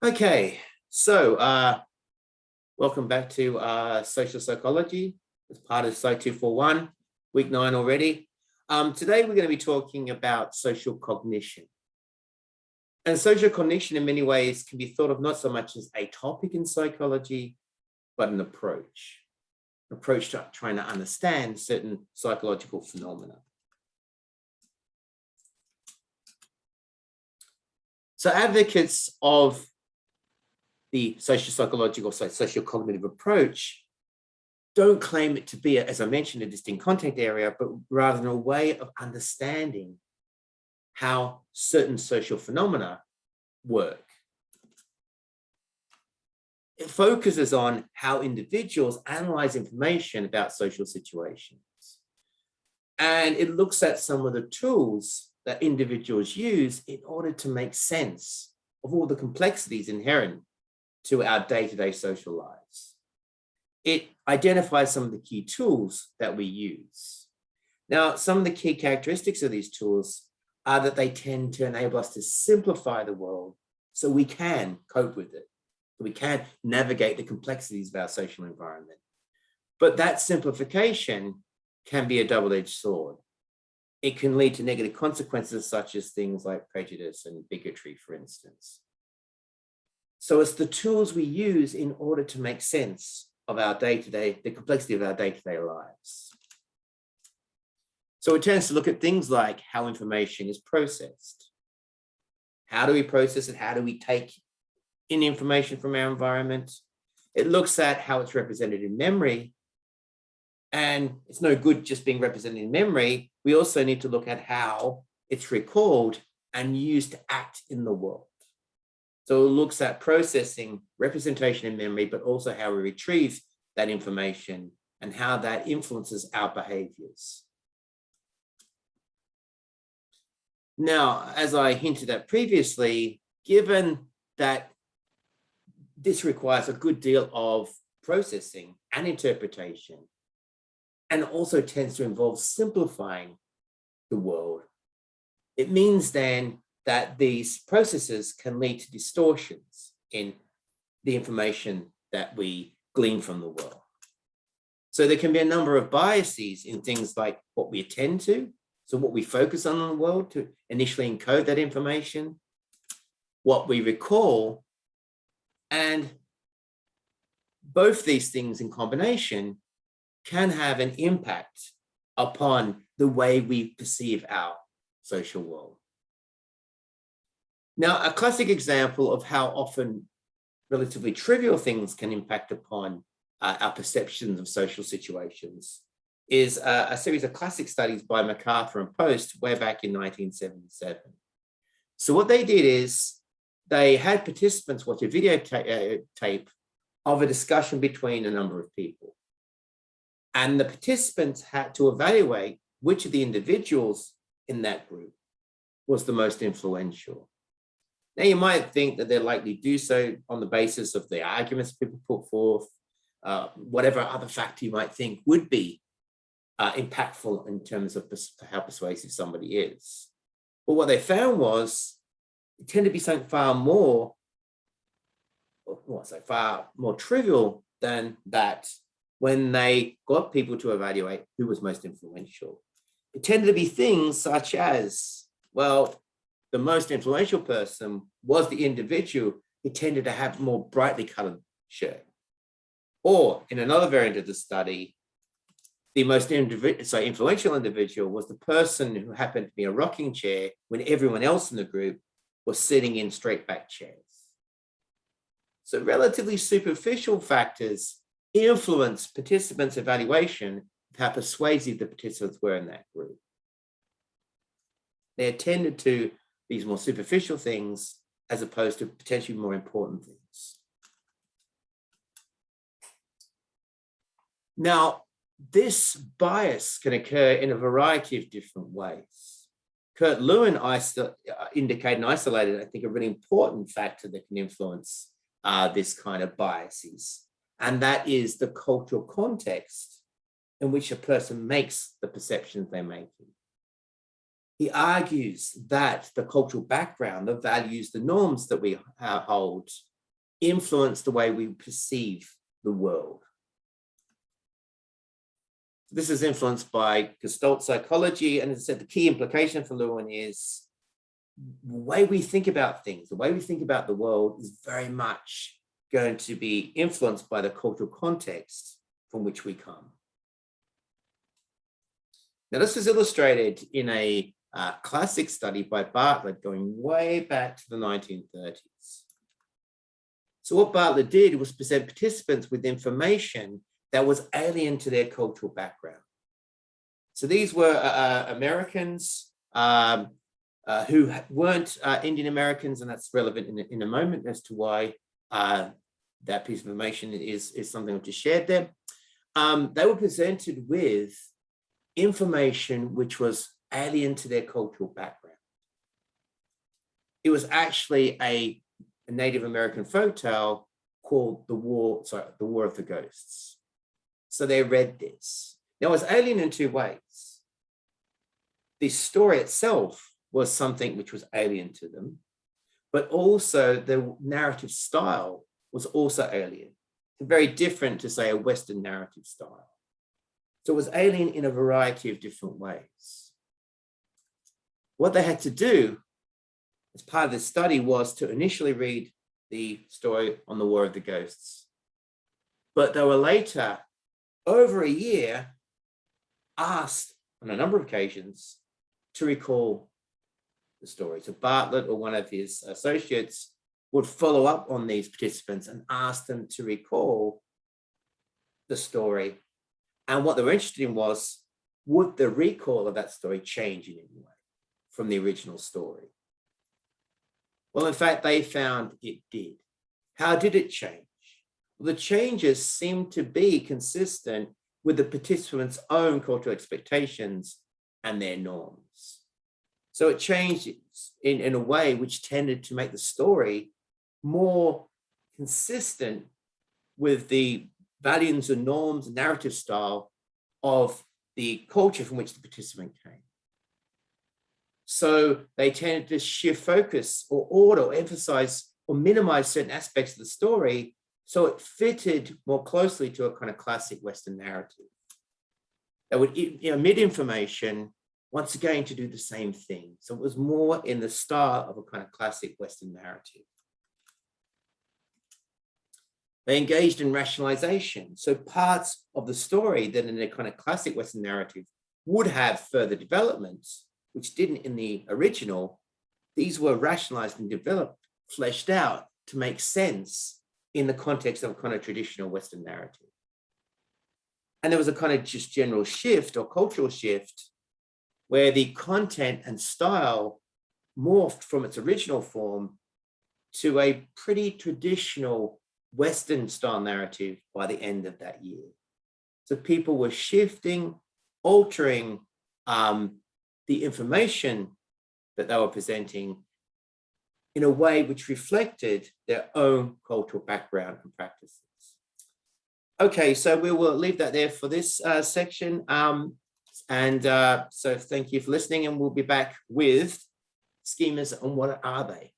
Okay, so welcome back to social psychology as part of Psych 241, week 9 already. Today we're going to be talking about social cognition. And social cognition in many ways can be thought of not so much as a topic in psychology, but an approach to trying to understand certain psychological phenomena. So advocates of the social psychological, social cognitive approach don't claim it to be, as I mentioned, a distinct content area, but rather a way of understanding how certain social phenomena work. It focuses on how individuals analyze information about social situations. And it looks at some of the tools that individuals use in order to make sense of all the complexities inherent to our day-to-day social lives. It identifies some of the key tools that we use. Now, some of the key characteristics of these tools are that they tend to enable us to simplify the world so we can cope with it. We can navigate the complexities of our social environment. But that simplification can be a double-edged sword. It can lead to negative consequences such as things like prejudice and bigotry, for instance. So it's the tools we use in order to make sense of our day-to-day, the complexity of our day-to-day lives. So it tends to look at things like how information is processed. How do we process it? How do we take in information from our environment? It looks at how it's represented in memory. And it's no good just being represented in memory. We also need to look at how it's recalled and used to act in the world. So it looks at processing representation in memory, but also how we retrieve that information and how that influences our behaviors. Now, as I hinted at previously, given that this requires a good deal of processing and interpretation, and also tends to involve simplifying the world, it means then that these processes can lead to distortions in the information that we glean from the world. So there can be a number of biases in things like what we attend to, so what we focus on in the world to initially encode that information, what we recall, and both these things in combination can have an impact upon the way we perceive our social world. Now, a classic example of how often relatively trivial things can impact upon our perceptions of social situations is a series of classic studies by MacArthur and Post way back in 1977. So what they did is they had participants watch a videotape of a discussion between a number of people. And the participants had to evaluate which of the individuals in that group was the most influential. Now, you might think that they're likely to do so on the basis of the arguments people put forth, whatever other factor you might think would be impactful in terms of how persuasive somebody is. But what they found was it tended to be something far more trivial than that when they got people to evaluate who was most influential. It tended to be things such as, well, the most influential person was the individual who tended to have more brightly colored shirt. Or in another variant of the study, the most influential individual was the person who happened to be a rocking chair when everyone else in the group was sitting in straight back chairs. So relatively superficial factors influence participants' evaluation of how persuasive the participants were in that group. They attended to these more superficial things as opposed to potentially more important things. Now, this bias can occur in a variety of different ways. Kurt Lewin indicated and isolated, I think, a really important factor that can influence this kind of biases, and that is the cultural context in which a person makes the perceptions they're making. He argues that the cultural background, the values, the norms that we hold influence the way we perceive the world. This is influenced by Gestalt psychology, and as I said, the key implication for Lewin is the way we think about things, the way we think about the world is very much going to be influenced by the cultural context from which we come. Now, this is illustrated in a classic study by Bartlett going way back to the 1930s. So what Bartlett did was present participants with information that was alien to their cultural background. So these were Americans who weren't Indian Americans, and that's relevant in a moment as to why that piece of information is something I've just shared there. They were presented with information which was alien to their cultural background. It was actually a Native American folktale called The War of the Ghosts. So they read this. Now, it was alien in two ways. The story itself was something which was alien to them, but also the narrative style was also alien. It's very different to, say, a Western narrative style. So it was alien in a variety of different ways. What they had to do as part of this study was to initially read the story on the War of the Ghosts. But they were later, over a year, asked on a number of occasions to recall the story. So Bartlett or one of his associates would follow up on these participants and ask them to recall the story. And what they were interested in was, would the recall of that story change in any way from the original story? Well, in fact, they found it did. How did it change? Well, the changes seemed to be consistent with the participants' own cultural expectations and their norms. So it changed in a way which tended to make the story more consistent with the values and norms and narrative style of the culture from which the participant came. So they tended to shift focus or order or emphasize or minimize certain aspects of the story so it fitted more closely to a kind of classic Western narrative. That would omit information, once again, to do the same thing. So it was more in the style of a kind of classic Western narrative. They engaged in rationalization. So parts of the story that in a kind of classic Western narrative would have further developments, which didn't in the original, these were rationalized and developed, fleshed out to make sense in the context of a kind of traditional Western narrative. And there was a kind of just general shift or cultural shift where the content and style morphed from its original form to a pretty traditional Western style narrative by the end of that year. So people were shifting, altering the information that they were presenting in a way which reflected their own cultural background and practices. Okay, so we will leave that there for this section. So thank you for listening, and we'll be back with schemas and what are they?